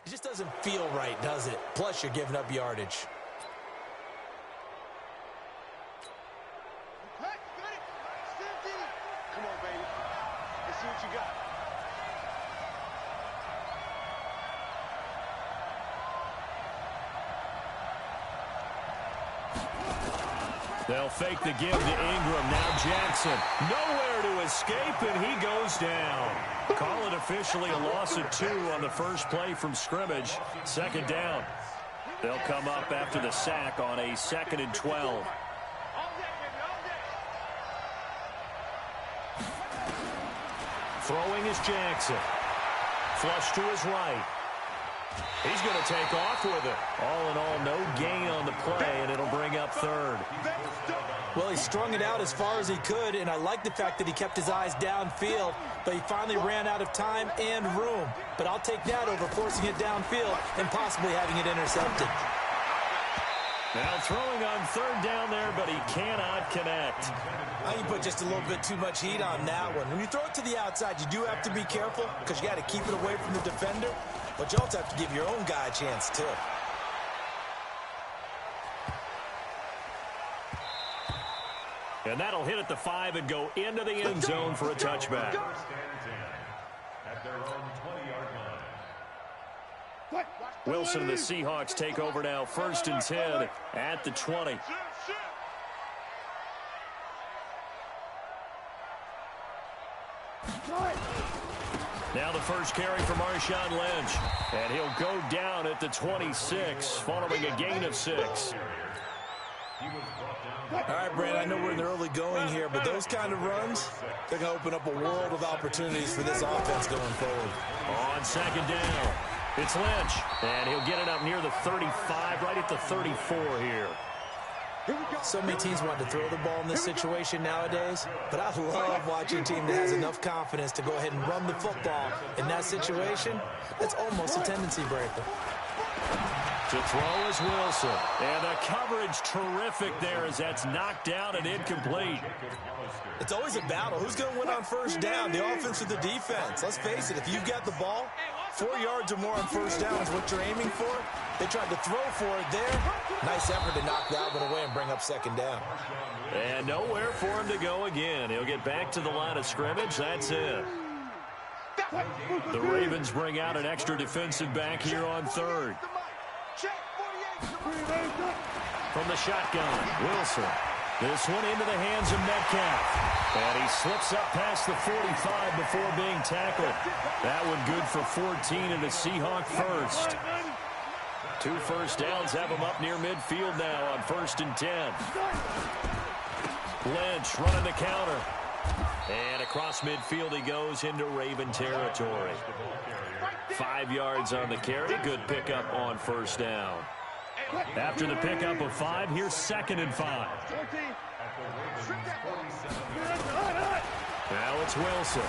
It just doesn't feel right, does it? Plus, you're giving up yardage. Come on, baby. Let's see what you got. They'll fake the give to Ingram. Now Jackson. Nowhere to escape, and he goes down. Call it officially a loss of 2 on the first play from scrimmage. Second down. They'll come up after the sack on a 2nd and 12. Throwing is Jackson. Flush to his right. He's going to take off with it. All in all, no gain on the play, and it'll bring up 3rd. Well, he strung it out as far as he could, and I like the fact that he kept his eyes downfield, but he finally ran out of time and room. But I'll take that over forcing it downfield and possibly having it intercepted. Now throwing on 3rd down there, but he cannot connect. I think you put just a little bit too much heat on that one. When you throw it to the outside, you do have to be careful because you got to keep it away from the defender, but you also have to give your own guy a chance too. And that'll hit at the 5 and go into the end zone for a touchback. At their own 20-yard line. Wilson and the Seahawks take over now, 1st and 10 at the 20. Now the first carry for Marshawn Lynch. And he'll go down at the 26 following a gain of 6. All right, Brad, I know we're in the early going here, but those kind of runs, they're going to open up a world of opportunities for this offense going forward. On 2nd down, it's Lynch, and he'll get it up near the 35, right at the 34 here. So many teams want to throw the ball in this situation nowadays, but I love watching a team that has enough confidence to go ahead and run the football. In that situation, that's almost a tendency breaker. To throw is Wilson. And the coverage terrific there as that's knocked down and incomplete. It's always a battle. Who's going to win on 1st down, the offense or the defense? Let's face it, if you've got the ball, 4 yards or more on 1st down is what you're aiming for. They tried to throw for it there. Nice effort to knock that one away and bring up 2nd down. And nowhere for him to go again. He'll get back to the line of scrimmage. That's it. The Ravens bring out an extra defensive back here on 3rd. From the shotgun, Wilson. This one into the hands of Metcalf. And he slips up past the 45 before being tackled. That one good for 14 and a Seahawk first. 2 first downs have him up near midfield now on 1st and 10. Lynch running the counter. And across midfield he goes into Raven territory. 5 yards on the carry. Good pickup on 1st down. After the pickup of 5, here's 2nd and 5. Now it's Wilson.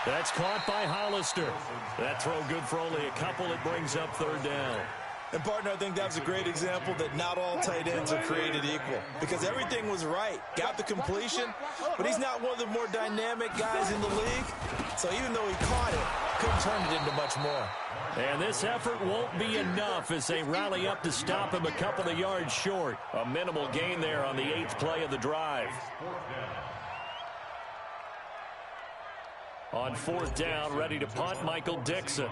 That's caught by Hollister. That throw good for only a couple. It brings up 3rd down. And, partner, I think that was a great example that not all tight ends are created equal because everything was right. Got the completion, but he's not one of the more dynamic guys in the league. So even though he caught it, couldn't turn it into much more. And this effort won't be enough as they rally up to stop him a couple of yards short. A minimal gain there on the 8th play of the drive. On 4th down, ready to punt, Michael Dixon.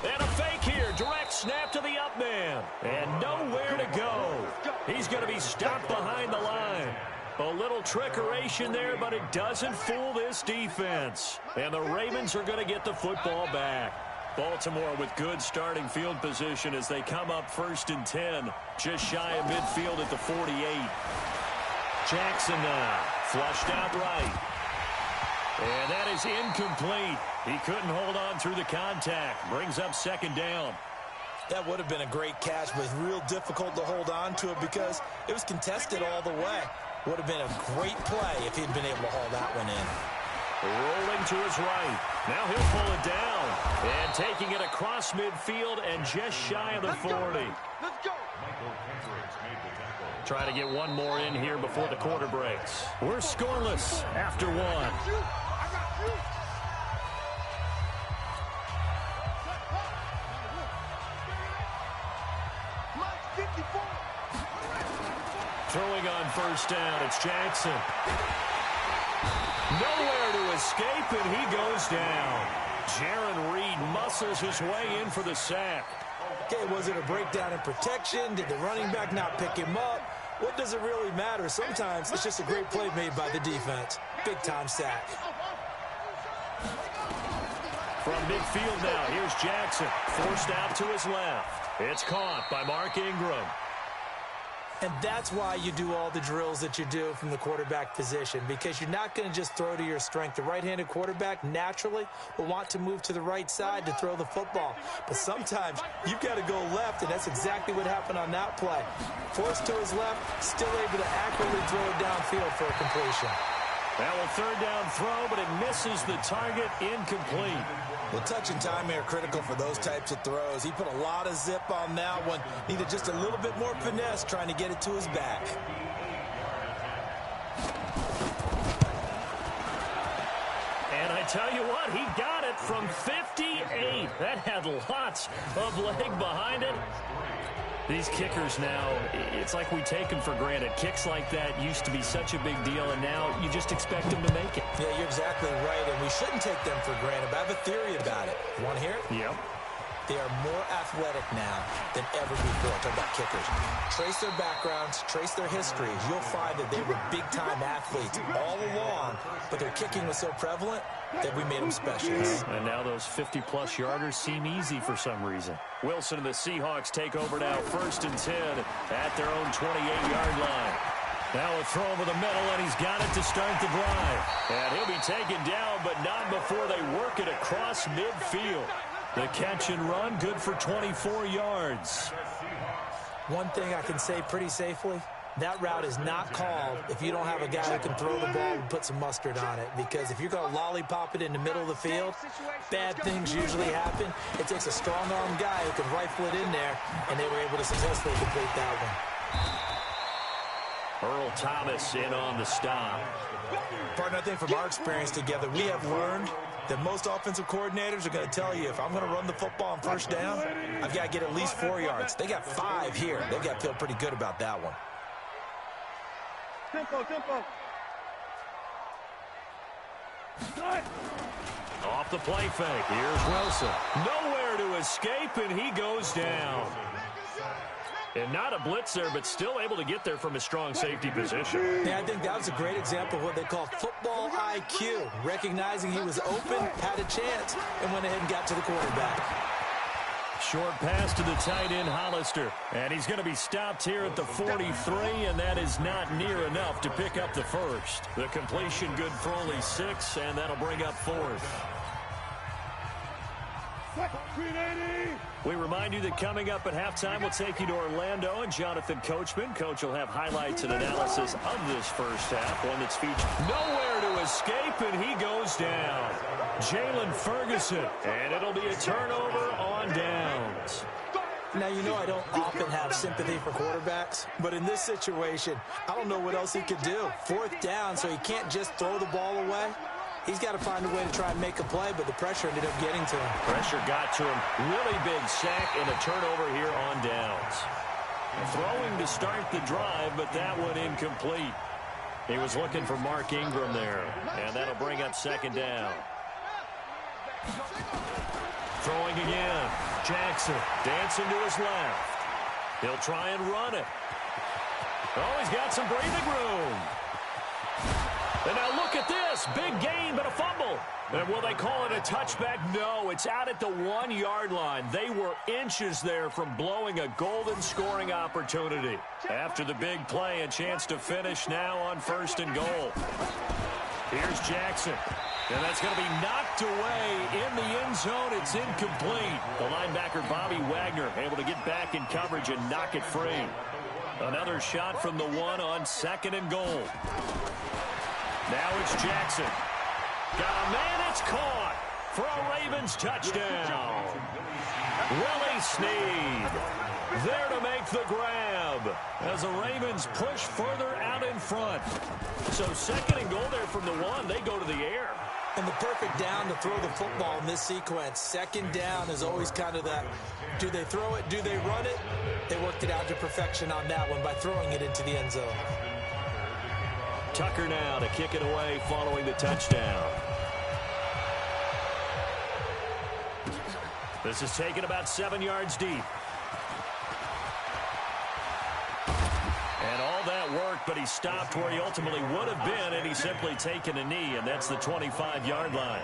And a fake here. Direct snap to the up man. And nowhere to go. He's going to be stopped behind the line. A little trickeration there, but it doesn't fool this defense. And the Ravens are going to get the football back. Baltimore with good starting field position as they come up 1st and 10. Just shy of midfield at the 48. Jackson now. Flushed out right. And that is incomplete. He couldn't hold on through the contact. Brings up 2nd down. That would have been a great catch, but it's real difficult to hold on to it because it was contested all the way. Would have been a great play if he'd been able to haul that one in. Rolling to his right. Now he'll pull it down. And taking it across midfield and just shy of the 40. Let's go. Try to get one more in here before the quarter breaks. We're scoreless after 1. Throwing on first down, it's Jackson. Nowhere to escape, and he goes down. Jaron Reed muscles his way in for the sack. Okay, was it a breakdown in protection? Did the running back not pick him up? What does it really matter? Sometimes it's just a great play made by the defense. Big-time sack. From midfield now, here's Jackson. Forced out to his left. It's caught by Mark Ingram. And that's why you do all the drills that you do from the quarterback position, because you're not going to just throw to your strength. The right-handed quarterback naturally will want to move to the right side to throw the football. But sometimes you've got to go left, and that's exactly what happened on that play. Forced to his left, still able to accurately throw it downfield for a completion. Well, a third down throw, but it misses the target, incomplete. Well, touch and timing are critical for those types of throws. He put a lot of zip on that one. Needed just a little bit more finesse trying to get it to his back. And I tell you what, he got it from 58. That had lots of leg behind it. These kickers now, it's like we take them for granted. Kicks like that used to be such a big deal, and now you just expect them to make it. Yeah, you're exactly right, and we shouldn't take them for granted. But I have a theory about it. You want to hear it? Yep. They are more athletic now than ever before. Talking about kickers. Trace their backgrounds, trace their histories. You'll find that they were big-time athletes all along, but their kicking was so prevalent that we made them specialists. And now those 50-plus yarders seem easy for some reason. Wilson and the Seahawks take over now, 1st and 10 at their own 28-yard line. Now a throw over the middle, and he's got it to start the drive. And he'll be taken down, but not before they work it across midfield. The catch and run, good for 24 yards. One thing I can say pretty safely, that route is not called if you don't have a guy who can throw the ball and put some mustard on it. Because if you're going to lollipop it in the middle of the field, bad things usually happen. It takes a strong-arm guy who can rifle it in there, and they were able to successfully complete that one. Earl Thomas in on the stop. Partner, I think from our experience together, we have learned that most offensive coordinators are going to tell you, if I'm going to run the football on first down, I've got to get at least 4 yards. They got 5 here. They've got to feel pretty good about that one. Tempo. Off the play fake. Here's Wilson. Nowhere to escape, and he goes down. And not a blitz there, but still able to get there from a strong safety position. Yeah, I think that was a great example of what they call football IQ. Recognizing he was open, had a chance, and went ahead and got to the quarterback. Short pass to the tight end, Hollister. And he's going to be stopped here at the 43, and that is not near enough to pick up the first. The completion good for only 6, and that'll bring up 4th. We remind you that coming up at halftime, we'll take you to Orlando and Jonathan Coachman. Coach will have highlights and analysis of this first half, one that's featured. Nowhere to escape, and he goes down. Jalen Ferguson, and it'll be a turnover on downs. Now, you know I don't often have sympathy for quarterbacks, but in this situation, I don't know what else he could do. 4th down, so he can't just throw the ball away. He's got to find a way to try and make a play, but the pressure ended up getting to him. Pressure got to him. Really big sack and a turnover here on downs. Throwing to start the drive, but that one incomplete. He was looking for Mark Ingram there, and that'll bring up 2nd down. Throwing again. Jackson dancing to his left. He'll try and run it. Oh, he's got some breathing room. And now look at this. Big gain, but a fumble. And will they call it a touchback? No, it's out at the 1-yard line. They were inches there from blowing a golden scoring opportunity. After the big play, a chance to finish now on 1st and goal. Here's Jackson. And that's going to be knocked away in the end zone. It's incomplete. The linebacker, Bobby Wagner, able to get back in coverage and knock it free. Another shot from the 1 on 2nd and goal. Now it's Jackson. Got a man, it's caught for a Ravens touchdown. Willie Snead there to make the grab as the Ravens push further out in front. So 2nd and goal there from the 1. They go to the air. And the perfect down to throw the football in this sequence. Second down is always kind of that, do they throw it, do they run it? They worked it out to perfection on that one by throwing it into the end zone. Tucker now to kick it away following the touchdown. This is taken about 7 yards deep. And all that work, but he stopped where he ultimately would have been, and he's simply taken a knee, and that's the 25-yard line.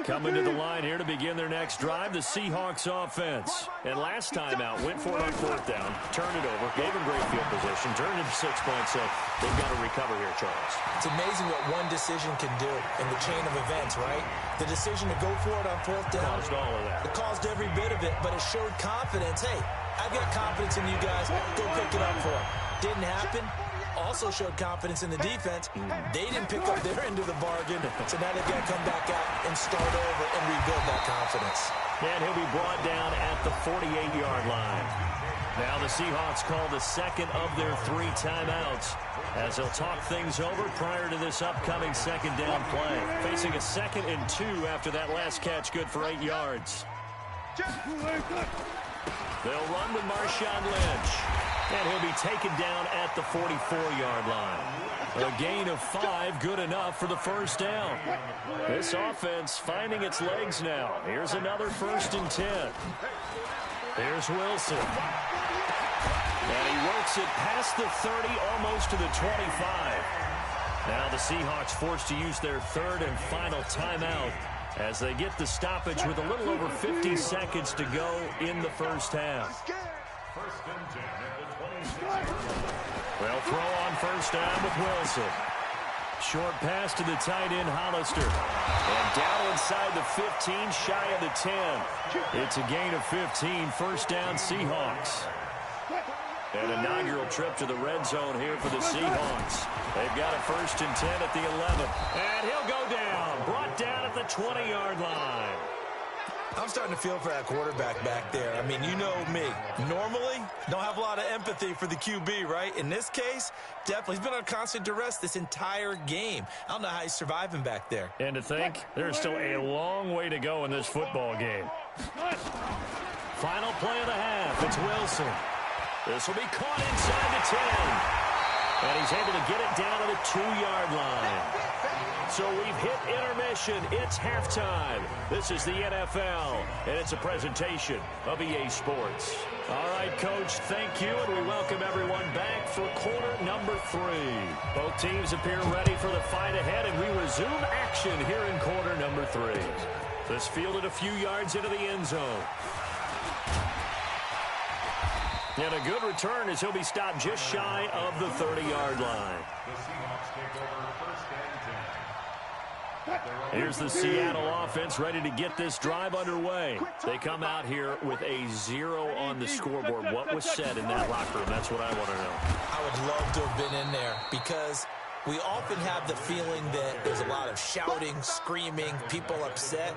Coming to the line here to begin their next drive, the Seahawks offense. And last time out, went for it on fourth down, turned it over, gave him great field position, turned it 6 points, so they've got to recover here, Charles. It's amazing what one decision can do in the chain of events, right? The decision to go for it on fourth down. Caused all of that. It caused every bit of it, but it showed confidence. Hey, I've got confidence in you guys. Go pick it up for it. Didn't happen. Also showed confidence in the defense. They didn't pick up their end of the bargain, so now they've got to come back out and start over and rebuild that confidence. And he'll be brought down at the 48-yard line. Now the Seahawks call the second of their 3 timeouts as they'll talk things over prior to this upcoming second down play. Facing a 2nd and 2 after that last catch, good for 8 yards. They'll run with Marshawn Lynch. And he'll be taken down at the 44-yard line. A gain of 5, good enough for the first down. This offense finding its legs now. Here's another 1st and 10. Here's Wilson. And he works it past the 30, almost to the 25. Now the Seahawks forced to use their 3rd and final timeout as they get the stoppage with a little over 50 seconds to go in the first half. They'll throw on first down with Wilson. Short pass to the tight end, Hollister. And down inside the 15, shy of the 10. It's a gain of 15, first down Seahawks. An inaugural trip to the red zone here for the Seahawks. They've got a 1st and 10 at the 11. And he'll go down, brought down at the 20-yard line. I'm starting to feel for that quarterback back there. I mean, you know me. Normally, don't have a lot of empathy for the QB, right? In this case, definitely. He's been on constant duress this entire game. I don't know how he's surviving back there. And to think, there's still a long way to go in this football game. Final play of the half. It's Wilson. This will be caught inside the 10. And he's able to get it down to the 2-yard line. So we've hit intermission. It's halftime. This is the NFL, and it's a presentation of EA Sports. All right, Coach, thank you, and we welcome everyone back for quarter number 3. Both teams appear ready for the fight ahead, and we resume action here in quarter number 3. This fielded a few yards into the end zone. And a good return as he'll be stopped just shy of the 30-yard line. Here's the Seattle offense ready to get this drive underway. They come out here with a 0 on the scoreboard. What was said in that locker room? That's what I want to know. I would love to have been in there because we often have the feeling that there's a lot of shouting, screaming, people upset.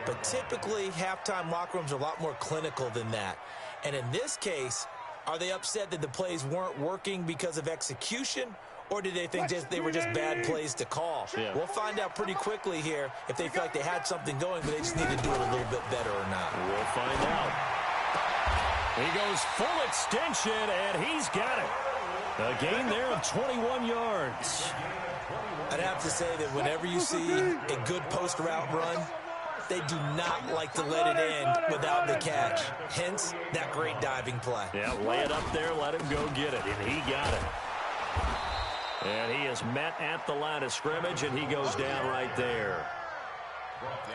But typically, halftime locker rooms are a lot more clinical than that. And in this case, are they upset that the plays weren't working because of execution? Or did they think they were just bad plays to call? Yeah. We'll find out pretty quickly here if they feel like they had something going, but they just need to do it a little bit better or not. We'll find out. He goes full extension, and he's got it. A gain there of 21 yards. I'd have to say that whenever you see a good post route run, they do not like to let it end without the catch. Hence, that great diving play. Yeah, lay it up there, let him go get it, and he got it. And he is met at the line of scrimmage, and he goes down right there.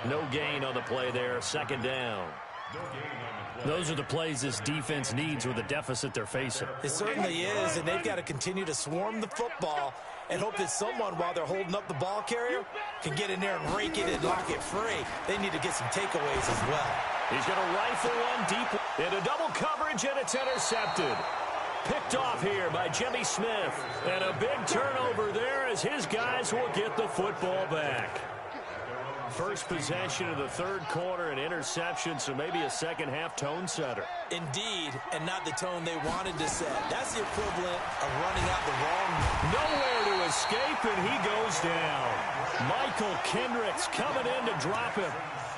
No gain on the play there, second down. Those are the plays this defense needs with the deficit they're facing. It certainly is, and they've got to continue to swarm the football and hope that someone, while they're holding up the ball carrier, can get in there and rake it and lock it free. They need to get some takeaways as well. He's going to rifle one deep into double coverage, and it's intercepted. Picked off here by Jimmy Smith. And a big turnover there as his guys will get the football back. First possession of the third quarter, an interception, so maybe a second-half tone setter. Indeed, and not the tone they wanted to set. That's the equivalent of running out the wrong. Nowhere to escape, and he goes down. Michael Kendricks coming in to drop him.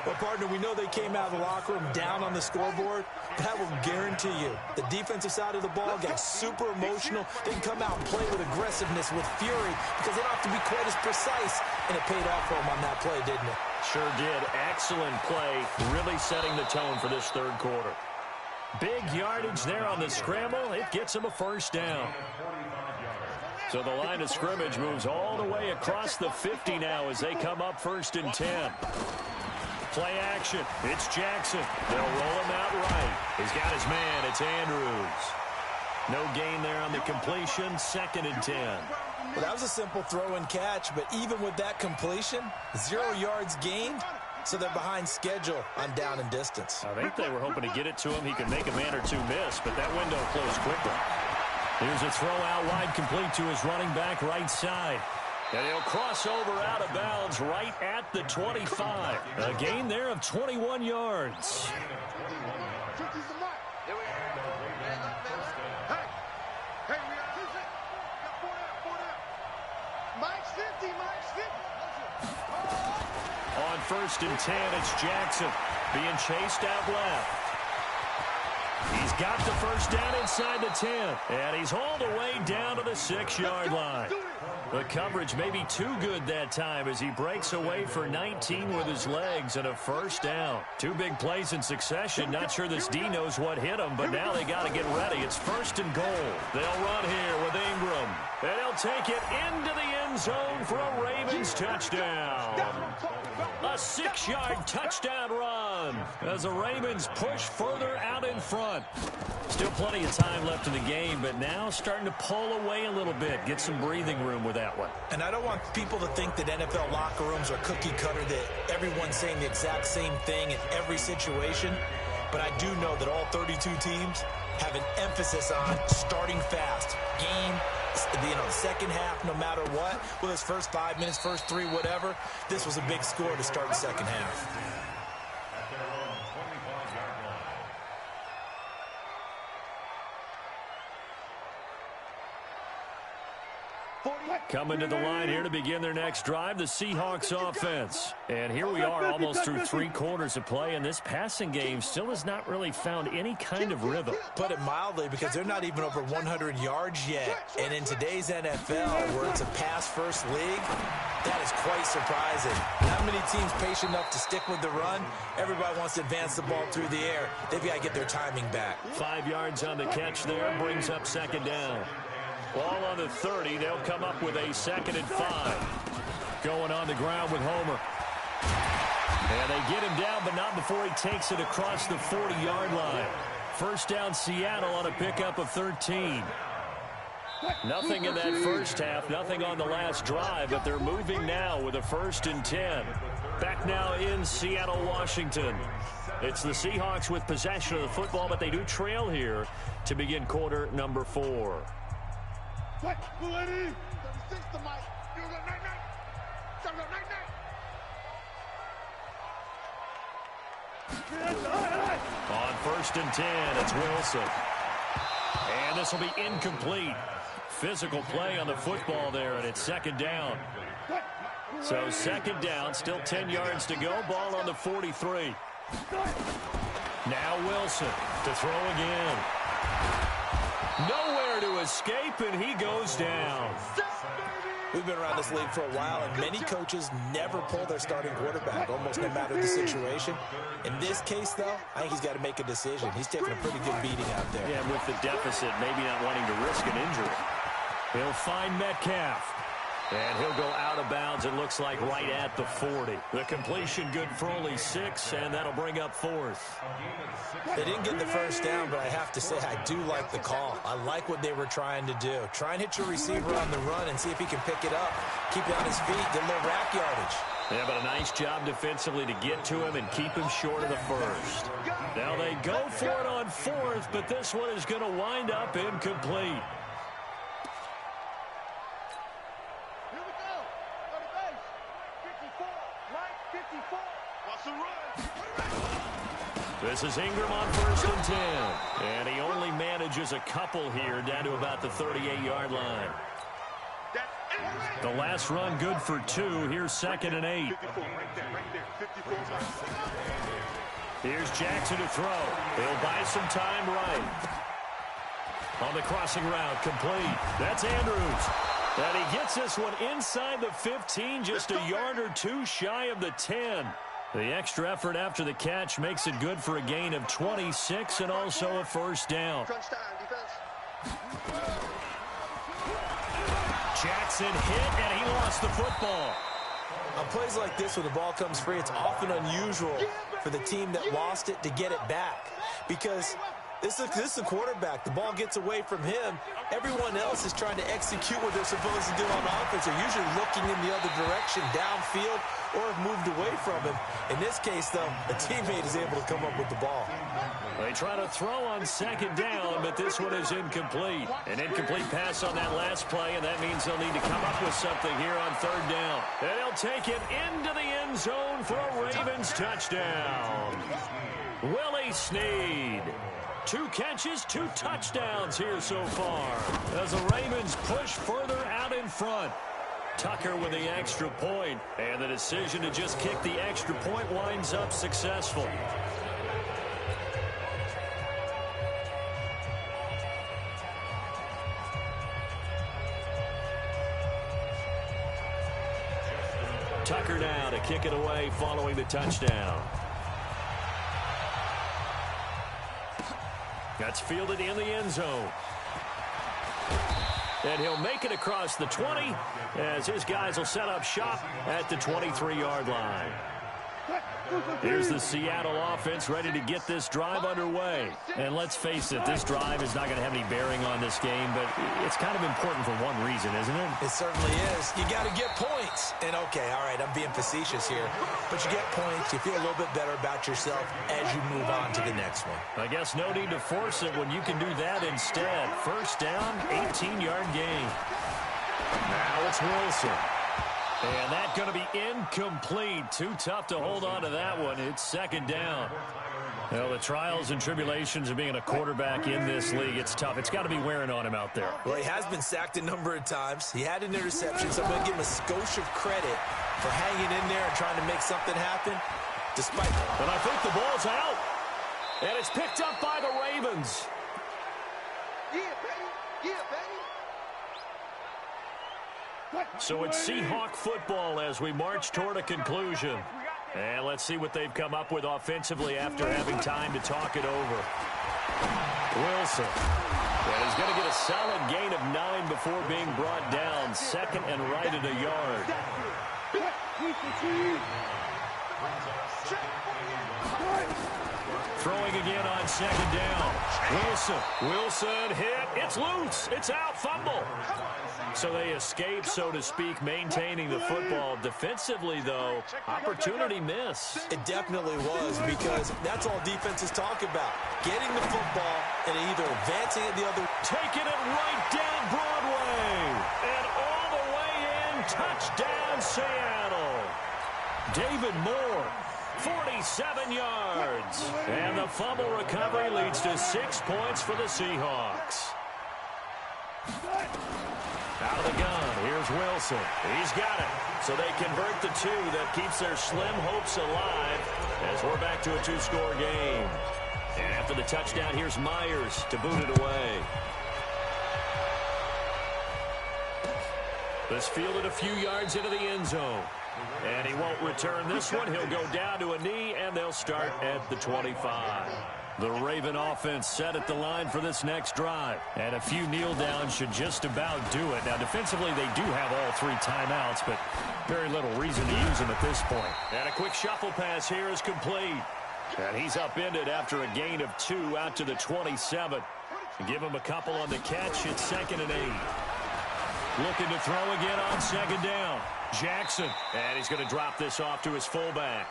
Well, partner, we know they came out of the locker room down on the scoreboard, but I will guarantee you the defensive side of the ball got super emotional. They can come out and play with aggressiveness, with fury, because they don't have to be quite as precise, and it paid off for them on that play, didn't it? Sure did. Excellent play, really setting the tone for this third quarter. Big yardage there on the scramble. It gets him a first down. So the line of scrimmage moves all the way across the 50 now as they come up 1st and 10. Play action. It's Jackson. They'll roll him out right. He's got his man. It's Andrews. No gain there on the completion. 2nd and 10. Well, that was a simple throw and catch, but even with that completion, 0 yards gained, so they're behind schedule on down and distance. I think they were hoping to get it to him. He could make a man or two miss, but that window closed quickly. Here's a throw out wide, complete to his running back right side. And he'll cross over out of bounds right at the 25. A gain there of 21 yards. On 1st and 10, it's Jackson being chased out left. He's got the first down inside the 10, and he's hauled away down to the 6-yard line. The coverage may be too good that time as he breaks away for 19 with his legs and a first down. 2 big plays in succession. Not sure this D knows what hit him, but now they got to get ready. It's 1st and goal. They'll run here with Ingram, and he'll take it into the end zone for a Ravens touchdown. A 6-yard touchdown run as the Ravens push further out in front. Still plenty of time left in the game, but now starting to pull away a little bit. Get some breathing room with that one. And I don't want people to think that NFL locker rooms are cookie cutter, that everyone's saying the exact same thing in every situation. But I do know that all 32 teams have an emphasis on starting fast. Game, the second half, no matter what, whether it's first 5 minutes, first 3, whatever, this was a big score to start the second half. Coming to the line here to begin their next drive, the Seahawks offense. And here we are almost through 3 quarters of play, and this passing game still has not really found any kind of rhythm. Put it mildly, because they're not even over 100 yards yet. And in today's NFL, where it's a pass-first league, that is quite surprising. Not many teams patient enough to stick with the run. Everybody wants to advance the ball through the air. They've got to get their timing back. 5 yards on the catch there, brings up 2nd down. Ball on the 30. They'll come up with a 2nd and 5. Going on the ground with Homer. And they get him down, but not before he takes it across the 40-yard line. First down, Seattle on a pickup of 13. Nothing in that first half, nothing on the last drive, but they're moving now with a 1st and 10. Back now in Seattle, Washington. It's the Seahawks with possession of the football, but they do trail here to begin quarter number 4. On 1st and 10, it's Wilson. And this will be incomplete. Physical play on the football there, and it's 2nd down. So 2nd down, still 10 yards to go. Ball on the 43. Now Wilson to throw again. Nowhere to escape, and he goes down. We've been around this league for a while, and many coaches never pull their starting quarterback, almost no matter the situation. In this case, though, I think he's got to make a decision. He's taking a pretty good beating out there. Yeah, with the deficit, maybe not wanting to risk an injury. He'll find Metcalf. And he'll go out of bounds, it looks like, right at the 40. The completion good for only 6, and that'll bring up 4th. They didn't get the first down, but I have to say I do like the call. I like what they were trying to do. Try and hit your receiver on the run and see if he can pick it up. Keep it on his feet, get a little rack yardage. Yeah, but a nice job defensively to get to him and keep him short of the first. Now they go for it on 4th, but this one is going to wind up incomplete. This is Ingram on 1st and 10. And he only manages a couple here down to about the 38-yard line. The last run good for 2. Here's 2nd and 8. Here's Jackson to throw. He'll buy some time right. On the crossing route, complete. That's Andrews. And he gets this one inside the 15, just a yard or 2 shy of the 10. The extra effort after the catch makes it good for a gain of 26 and also a 1st down. Jackson hit, and he lost the football. On plays like this, when the ball comes free, it's often unusual for the team that lost it to get it back. Because this is the quarterback. The ball gets away from him. Everyone else is trying to execute what they're supposed to do on offense. They're usually looking in the other direction, downfield, or have moved away from him. In this case, though, a teammate is able to come up with the ball. They try to throw on 2nd down, but this one is incomplete. An incomplete pass on that last play, and that means they'll need to come up with something here on 3rd down. And they'll take it into the end zone for a Ravens touchdown. Willie Snead. 2 catches, 2 touchdowns here so far as the Ravens push further out in front. Tucker with the extra point, and the decision to just kick the extra point winds up successful. Tucker now to kick it away following the touchdown. That's fielded in the end zone. And he'll make it across the 20 as his guys will set up shop at the 23-yard line. Here's the Seattle offense ready to get this drive underway. And let's face it, this drive is not going to have any bearing on this game, but it's kind of important for one reason, isn't it? It certainly is. You got to get points. And, okay, all right, I'm being facetious here. But you get points, you feel a little bit better about yourself as you move on to the next one. I guess no need to force it when you can do that instead. 1st down, 18-yard gain. Now it's Wilson. And that's going to be incomplete. Too tough to hold on to that one. It's 2nd down. Well, the trials and tribulations of being a quarterback in this league, it's tough. It's got to be wearing on him out there. Well, he has been sacked a number of times. He had an interception, so I'm going to give him a skosh of credit for hanging in there and trying to make something happen. Despite that. And I think the ball's out. And it's picked up by the Ravens. Yeah, baby. Yeah, baby. So it's Seahawk football as we march toward a conclusion. And let's see what they've come up with offensively after having time to talk it over. Wilson. And he's going to get a solid gain of 9 before being brought down. 2nd and right at a yard. Throwing again on 2nd down. Wilson hit. It's loose. It's out. Fumble. So they escape, so to speak, maintaining the football. Defensively, though, opportunity miss. It definitely was, because that's all defenses talk about. Getting the football and either advancing it the other. Taking it right down Broadway. And all the way in. Touchdown, Seattle. David Moore. 47 yards. And the fumble recovery leads to 6 points for the Seahawks. Out of the gun, here's Wilson. He's got it. So they convert the 2 that keeps their slim hopes alive as we're back to a 2-score game. And after the touchdown, here's Myers to boot it away. This fielded a few yards into the end zone. And he won't return this one. He'll go down to a knee, and they'll start at the 25. The Raven offense set at the line for this next drive. And a few kneel downs should just about do it. Now, defensively, they do have all 3 timeouts, but very little reason to use them at this point. And a quick shuffle pass here is complete. And he's upended after a gain of 2 out to the 27. Give him a couple on the catch. It's 2nd and 8. Looking to throw again on 2nd down. Jackson. And he's going to drop this off to his fullback.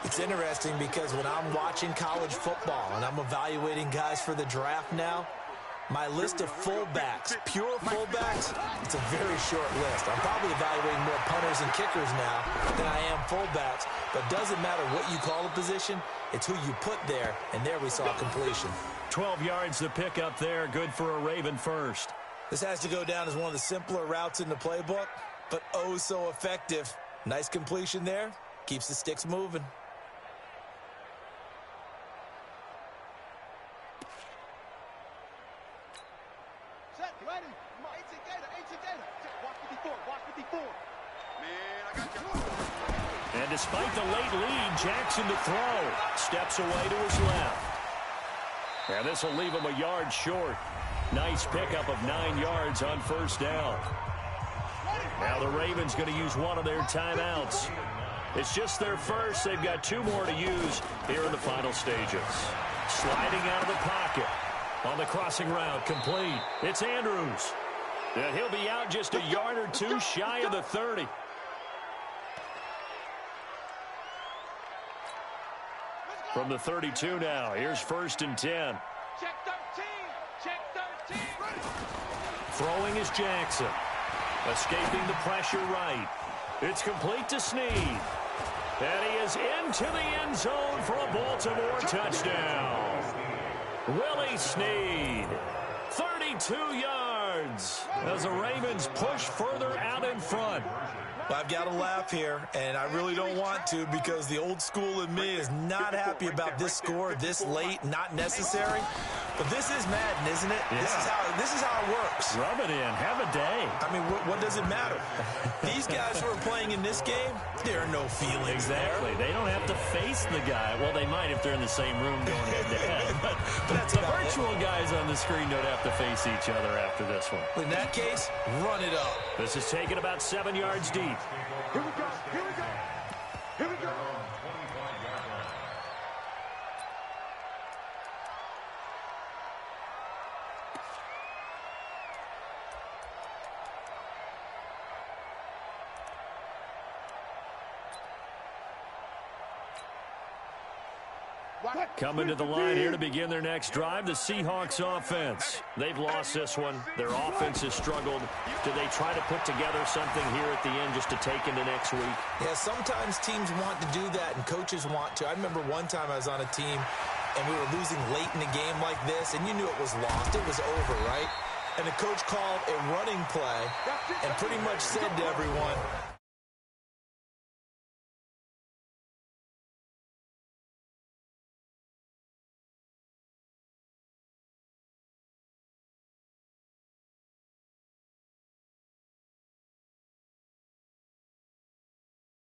It's interesting because when I'm watching college football and I'm evaluating guys for the draft now, My list of fullbacks, pure fullbacks, it's a very short list. I'm probably evaluating more punters and kickers now than I am fullbacks, but doesn't matter what you call a position, it's who you put there, and there we saw completion. 12 yards to pick up there, good for a Raven first. This has to go down as one of the simpler routes in the playbook, but oh so effective. Nice completion there, keeps the sticks moving. And despite the late lead, Jackson to throw. Steps away to his left. And this will leave him a yard short. Nice pickup of 9 yards on first down. Now the Ravens going to use one of their timeouts. It's just their first. They've got 2 more to use here in the final stages. Sliding out of the pocket. On the crossing route, complete. It's Andrews. And he'll be out just a yard or 2 shy of the 30. From the 32 now, here's 1st and 10. Check 13. Check 13. Throwing is Jackson. Escaping the pressure right. It's complete to Snead. And he is into the end zone for a Baltimore touchdown. Willie Snead. 32 yards as the Ravens push further out in front. Well, I've got to laugh here, and I really don't want to because the old school in me is not happy about this score this late, not necessary. But this is Madden, isn't it? Yeah. This is how it works. Rub it in. Have a day. I mean, what does it matter? These guys who are playing in this game, there are no feelings exactly. They don't have to face the guy. Well, they might if they're in the same room going head-to-head. But that's the virtual guys on the screen don't have to face each other after this one. In that case, run it up. This is taken about 7 yards deep. Here we go. Here we go. Here we go. Coming to the line here to begin their next drive, the Seahawks offense. They've lost this one. Their offense has struggled. Do they try to put together something here at the end just to take into next week? Yeah, sometimes teams want to do that and coaches want to. I remember one time I was on a team and we were losing late in a game like this, and you knew it was lost. It was over, right? And the coach called a running play and pretty much said to everyone,